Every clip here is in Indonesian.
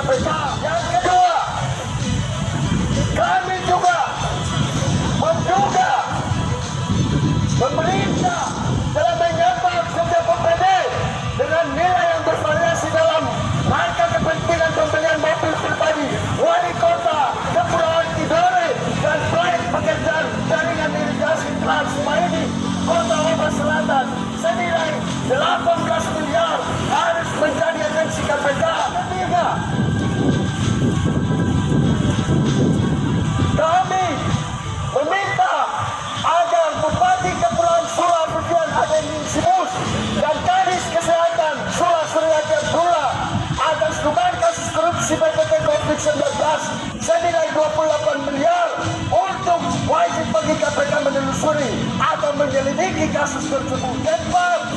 KPK. Yang kedua, kami juga menduga pemerintah telah menyebab setiap PPD dengan nilai yang bervariasi dalam rangka kepentingan pembelian mobil pribadi wali kota Kepulauan Tidore dan proyek pekerjaan jaringan irigasi Trans Maini Kota Oba Selatan senilai 18 miliar harus menjadi atensi KPK. Ketiga, kami meminta agar Bupati Kepulauan Sula Fujian Adeningsimus dan Kadis Kesehatan Sula Suryati Abdullah atas dugaan kasus korupsi BPT COVID-19 senilai 28 miliar untuk wajib bagi KPK menelusuri atau menyelidiki kasus tersebut. Keempat,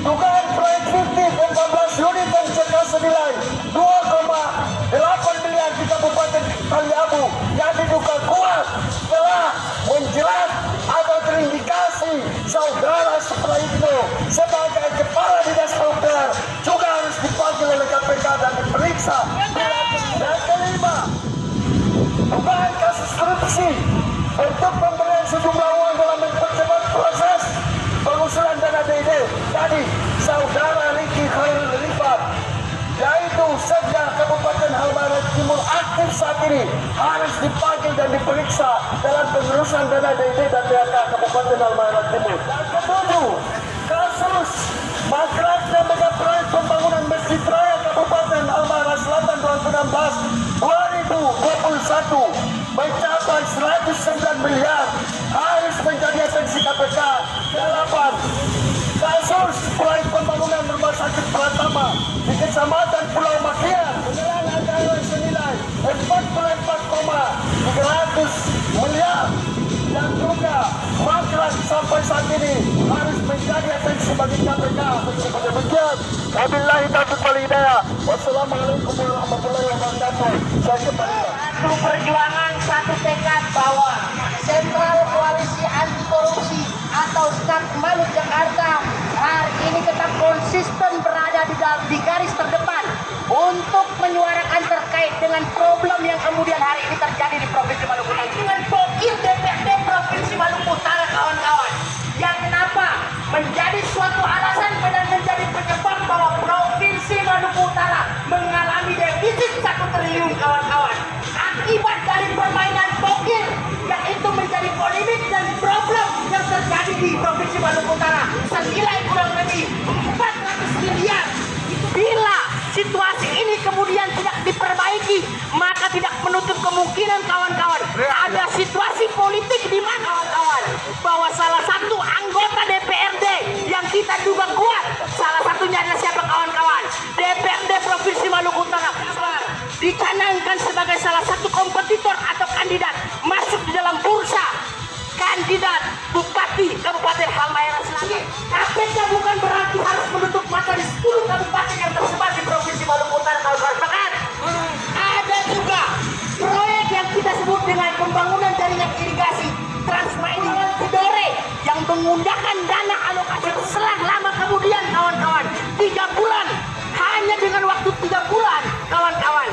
dugaan proyek fiktif 14 unit MCK senilai 2,8 miliar di Kabupaten Taliabu yang diduga kuat telah menjerat atau terindikasi saudara Supraitno sebagai kepala dinas PUPR juga harus dipanggil oleh KPK dan diperiksa. Dan kelima, dugaan kasus korupsi untuk pemberian sejumlah uang dalam mempercepat proses pengusulan dana DD tadi saudara Riki Khairul Rifat, yaitu Sekda Kabupaten Halmahera Timur aktif saat ini harus dipanggil dan diperiksa dalam pengurusan dana DD dan DHK Kabupaten Halmahera Timur. Dan ketujuh, kasus mangkraknya mega proyek pembangunan Masjid Raya Kabupaten Halmahera Selatan 2016-2021 mencapai 109 miliar harus menjadi atensi KPK. 8. Kasus proyek pembangunan rumah sakit Pratama di Kecamatan Pulau Makian dengan anggaran senilai 44,300 miliar yang juga mangkrak sampai saat ini harus menjadi atensi bagi KPK. Demikian, wabillahi taufiq wal hidayah. Wassalamualaikum warahmatullahi wabarakatuh. Saya kembali. Satu perjuangan, satu tekad bahwa Sentral Koalisi Anti Korupsi atau Skatmalu Jakarta hari ini tetap konsisten berada di garis terdepan untuk menyuarakan terkait dengan problem yang kemudian hari ini terjadi di Provinsi Maluku Utara dengan Pokir DPRD Provinsi Maluku Utara, kawan-kawan. Yang kenapa menjadi suatu alasan dan menjadi penyebab bahwa Provinsi Maluku Utara mengalami defisit 1 triliun, kawan-kawan. Akibat dari permainan pokir yang itu menjadi polemik dan problem yang terjadi di Provinsi Maluku Utara senilai kurang lebih 400 miliar. Bila situasi ini kemudian tidak diperbaiki, maka tidak menutup kemungkinan, kawan-kawan, ada situasi politik di mana, kawan-kawan, bahwa salah satu anggota DPRD yang kita duga kuat, salah satunya adalah siapa, kawan-kawan? DPRD Provinsi Maluku Utara dicanangkan sebagai salah satu kompetitor atau kandidat masuk di dalam bursa kandidat Bupati Kabupaten Halmahera Selatan. KPK bukan berarti harus menutup mata di 10 kabupaten yang tersebar di Provinsi Maluku Utara, kawan-kawan. Ada juga proyek yang kita sebut dengan pembangunan jaringan irigasi Trans Maini Tidore yang menggunakan dana alokasi selang lama kemudian, kawan-kawan, 3 bulan, hanya dengan waktu 3 bulan, kawan-kawan,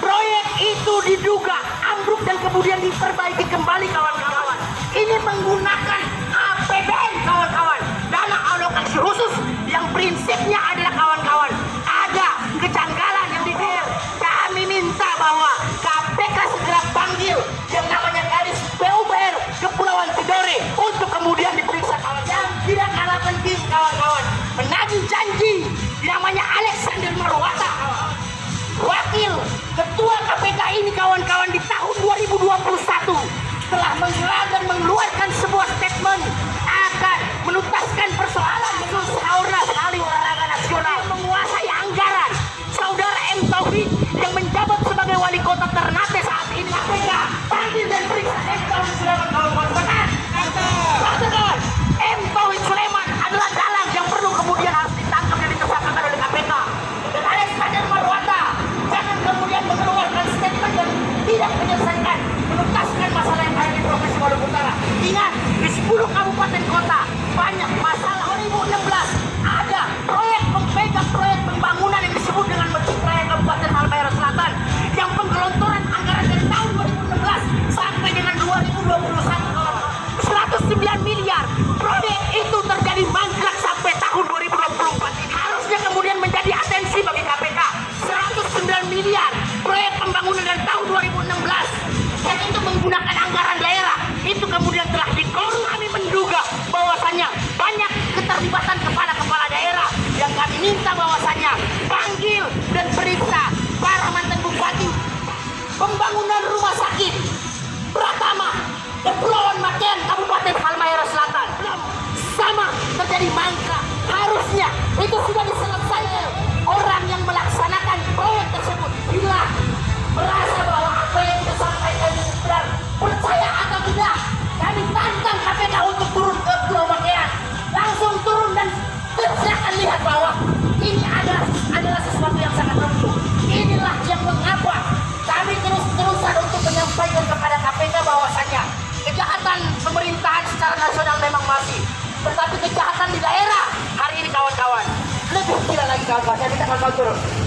proyek itu diduga ambruk dan kemudian diperbaiki kembali, kawan-kawan. Ini menggunakan APBN, kawan-kawan, dana alokasi khusus yang prinsipnya adalah, kawan-kawan, ada kejanggalan yang dilihat. Kami minta bahwa KPK segera panggil yang namanya Kadis PUPR Kepulauan Tidore untuk kemudian diperiksa, kawan. Yang tidak kalah penting, kawan-kawan, menagih janji namanya Alexander Marwata, wakil ketua KPK ini, kawan-kawan, di tahun 2021 telah menggelar dan mengeluarkan sebuah statement akan menuntaskan persoalan khusus Saudara Ahli Olahraga Nasional menguasai anggaran. Saudara M. Taufik yang menjabat sebagai wali kota Ternate saat ini, KPK panggil dan periksa M. Taufik Sulaiman, kawan-kawan. Kawan, M. Taufik Sulaiman adalah dalang yang perlu kemudian harus ditangkap dan ditersangkakan oleh KPK. Dan Alexander Marwata jangan kemudian mengeluarkan statement dan tidak menyelesaikan menuntaskan masalah yang ada di Provinsi Maluku masih. Tetapi kejahatan di daerah hari ini kawan-kawan lebih gila lagi kawan-kawan. Saya minta kawan-kawan turun.